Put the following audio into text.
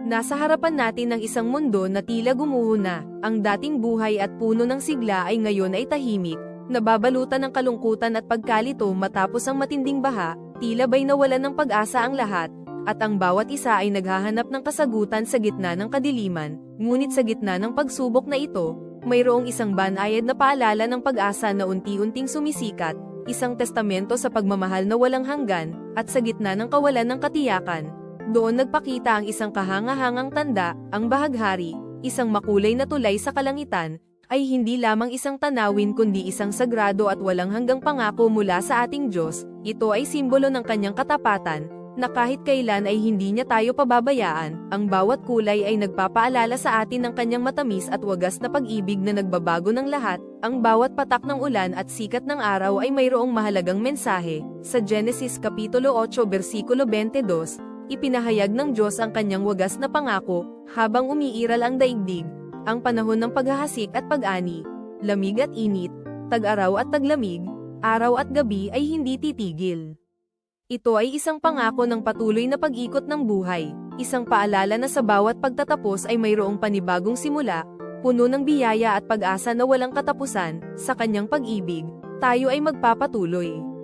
Nasa harapan natin ng isang mundo na tila gumuho na. Ang dating buhay at puno ng sigla ay ngayon ay tahimik, nababalutan ng kalungkutan at pagkalito matapos ang matinding baha, tila ba'y nawalan ng pag-asa ang lahat, at ang bawat isa ay naghahanap ng kasagutan sa gitna ng kadiliman. Ngunit sa gitna ng pagsubok na ito, mayroong isang banayad na paalala ng pag-asa na unti-unting sumisikat, isang testamento sa pagmamahal na walang hanggan, at sa gitna ng kawalan ng katiyakan, doon nagpakita ang isang kahangahangang tanda, ang bahaghari, isang makulay na tulay sa kalangitan, ay hindi lamang isang tanawin kundi isang sagrado at walang hanggang pangako mula sa ating Diyos. Ito ay simbolo ng kanyang katapatan, na kahit kailan ay hindi niya tayo pababayaan. Ang bawat kulay ay nagpapaalala sa atin ng kanyang matamis at wagas na pag-ibig na nagbabago ng lahat. Ang bawat patak ng ulan at sikat ng araw ay mayroong mahalagang mensahe. Sa Genesis Kapitulo 8 versikulo 22, ipinahayag ng Diyos ang kanyang wagas na pangako, habang umiiral ang daigdig, ang panahon ng paghahasik at pag-ani, lamig at init, tag-araw at taglamig, araw at gabi ay hindi titigil. Ito ay isang pangako ng patuloy na pag-ikot ng buhay, isang paalala na sa bawat pagtatapos ay mayroong panibagong simula, puno ng biyaya at pag-asa na walang katapusan. Sa kanyang pag-ibig, tayo ay magpapatuloy.